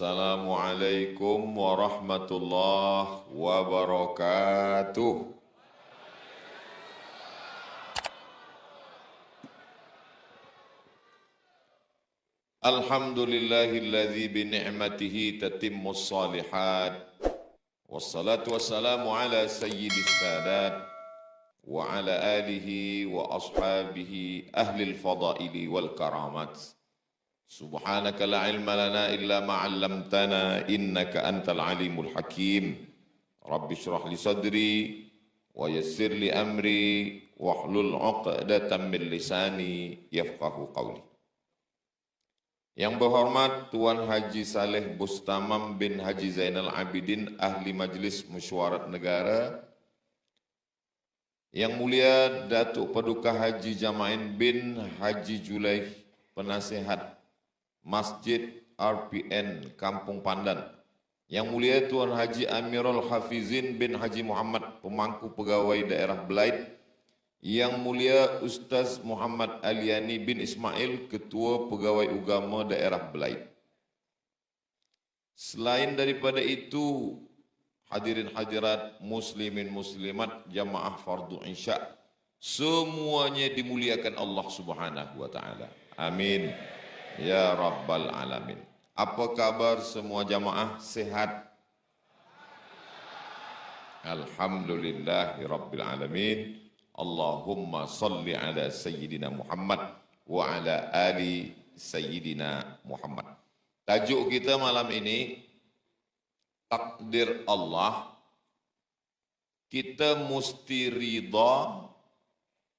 Assalamualaikum warahmatullahi wabarakatuh. Alhamdulillahilladzi bi ni'matihi tatimmus shalihat. Wassalatu wassalamu ala sayyidis sadat wa ala alihi wa ashabihi ahlil fadaili wal karamat. Subhanaka la ilma lana illa ma 'allamtana innaka antal alimul hakim. Rabbi shrah li sadri wa yassir li amri wahlul 'uqdatam min lisani yafqahu qawli. Yang berhormat Tuan Haji Saleh Bustamam bin Haji Zainal Abidin, Ahli Majlis Mesyuarat Negara. Yang mulia Datuk Paduka Haji Jamain bin Haji Julaih, Penasihat Masjid RPN Kampung Pandan. Yang mulia Tuan Haji Amirul Hafizin bin Haji Muhammad, Pemangku Pegawai Daerah Belait. Yang mulia Ustaz Muhammad Aliani bin Ismail, Ketua Pegawai Ugama Daerah Belait. Selain daripada itu, hadirin hadirat, muslimin muslimat, jamaah fardu isya, semuanya dimuliakan Allah Subhanahu wa taala. Amin. Ya Rabbal Alamin. Apa kabar semua jamaah? Sehat? Alhamdulillahi Rabbil Alamin. Allahumma salli ala Sayyidina Muhammad wa ala ali Sayyidina Muhammad. Tajuk kita malam ini, takdir Allah. Kita mesti ridha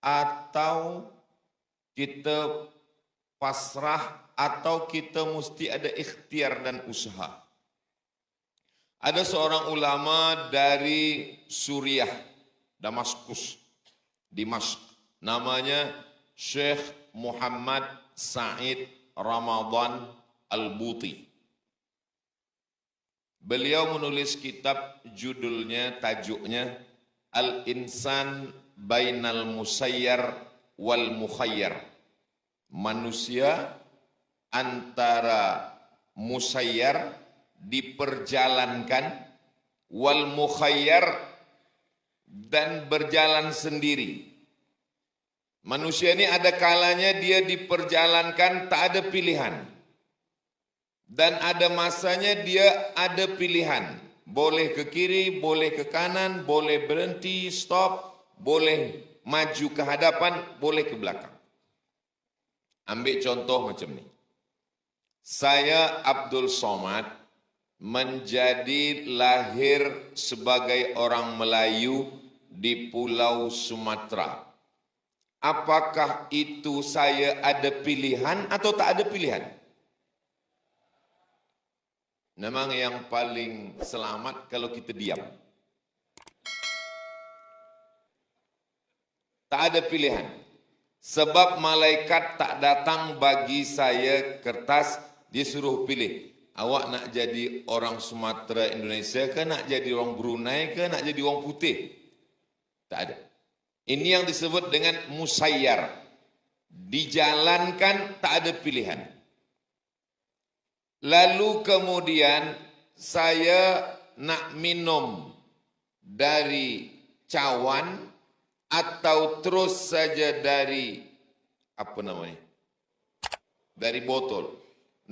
atau kita pasrah, atau kita mesti ada ikhtiar dan usaha. Ada seorang ulama dari Suriah, Damaskus, Dimashq, namanya Syekh Muhammad Said Ramadan Al-Buti. Beliau menulis kitab, judulnya, tajuknya Al-Insan Bainal Musayyar wal Mukhayyar. Manusia antara musayyar, diperjalankan, wal mukhayyar, dan berjalan sendiri. Manusia ini ada kalanya dia diperjalankan tak ada pilihan, dan ada masanya dia ada pilihan. Boleh ke kiri, boleh ke kanan, boleh berhenti, stop, boleh maju ke hadapan, boleh ke belakang. Ambil contoh macam ni. Saya Abdul Somad menjadi lahir sebagai orang Melayu di Pulau Sumatera. Apakah itu saya ada pilihan atau tak ada pilihan? Memang yang paling selamat kalau kita diam. Tak ada pilihan. Sebab malaikat tak datang bagi saya kertas, dia suruh pilih. Awak nak jadi orang Sumatera Indonesia ke, nak jadi orang Brunei ke, nak jadi orang putih? Tak ada. Ini yang disebut dengan musayyar. Dijalankan, tak ada pilihan. Lalu kemudian saya nak minum dari cawan, atau terus saja dari dari botol.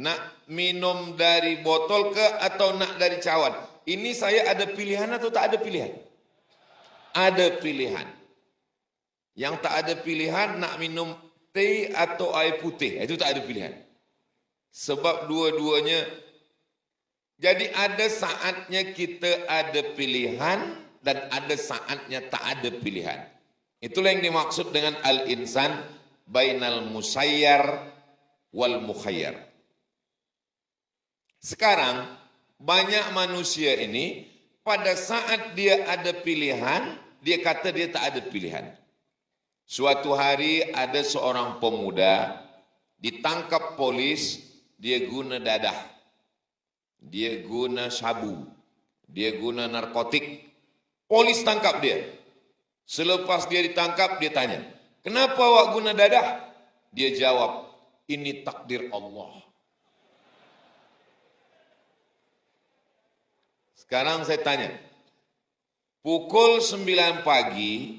Nak minum dari botol ke atau nak dari cawan? Ini saya ada pilihan atau tak ada pilihan? Ada pilihan. Yang tak ada pilihan, nak minum teh atau air putih, itu tak ada pilihan. Sebab dua-duanya. Jadi ada saatnya kita ada pilihan dan ada saatnya tak ada pilihan. Itulah yang dimaksud dengan al-insan bainal musayyar wal mukhayyar. Sekarang banyak manusia ini pada saat dia ada pilihan, dia kata dia tak ada pilihan. Suatu hari ada seorang pemuda ditangkap polis, dia guna dadah, dia guna sabu, dia guna narkotik. Polis tangkap dia. Selepas dia ditangkap, dia tanya, kenapa awak guna dadah? Dia jawab, ini takdir Allah. Sekarang saya tanya, pukul 9 pagi,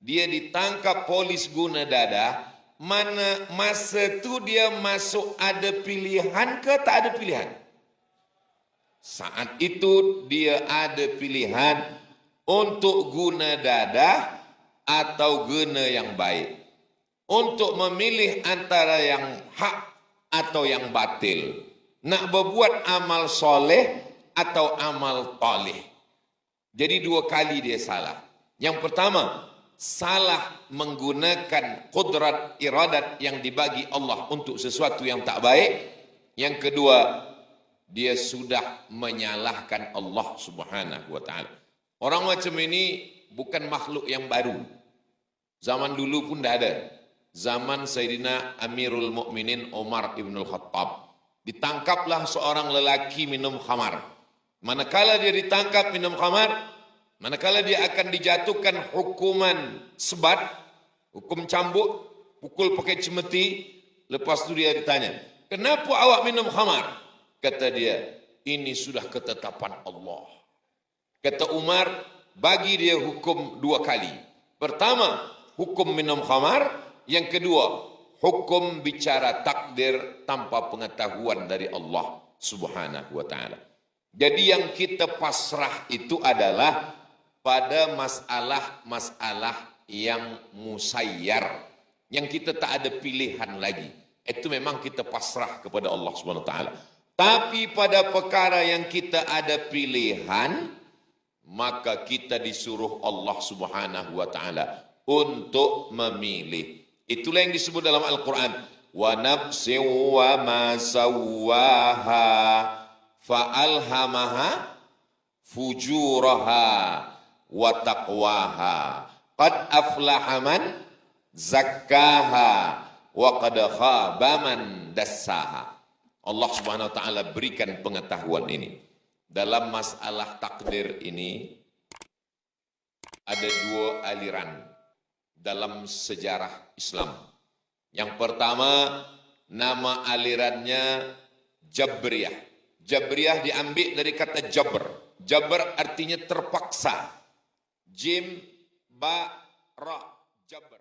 dia ditangkap polis guna dadah, mana masa itu dia masuk ada pilihan ke tak ada pilihan? Saat itu dia ada pilihan untuk guna dadah atau guna yang baik. Untuk memilih antara yang hak atau yang batil. Nak berbuat amal soleh atau amal talih. Jadi 2 kali dia salah. Yang pertama, salah menggunakan qudrat iradat yang dibagi Allah untuk sesuatu yang tak baik. Yang kedua, dia sudah menyalahkan Allah Subhanahu wa taala. Orang macam ini bukan makhluk yang baru. Zaman dulu pun dah ada. Zaman Sayyidina Amirul Mukminin Umar ibn al-Khattab. Ditangkaplah seorang lelaki minum khamar. Manakala dia ditangkap minum khamar, manakala dia akan dijatuhkan hukuman sebat, hukum cambuk, pukul pakai cemeti. Lepas itu dia ditanya, kenapa awak minum khamar? Kata dia, ini sudah ketetapan Allah. Kata Umar, bagi dia hukum 2 kali. Pertama, hukum minum khamar. Yang kedua, hukum bicara takdir tanpa pengetahuan dari Allah Subhanahu wa taala. Jadi yang kita pasrah itu adalah pada masalah-masalah yang musayyar, yang kita tak ada pilihan lagi. Itu memang kita pasrah kepada Allah Subhanahu wa taala. Tapi pada perkara yang kita ada pilihan, maka kita disuruh Allah Subhanahu wa taala untuk memilih. Itulah yang disebut dalam Al-Quran. Wa nafsin wa ma sawwaha fa'alhamaha fujuraha wa taqwaha. Qad aflaha man zakkaha wa qad khaba man dassaha. Allah Subhanahu wa taala berikan pengetahuan ini. Dalam masalah takdir ini ada 2 aliran dalam sejarah Islam. Yang pertama, nama alirannya Jabriyah. Jabriyah diambil dari kata jabr. Jabr artinya terpaksa. Jim, ba, ra, jabr.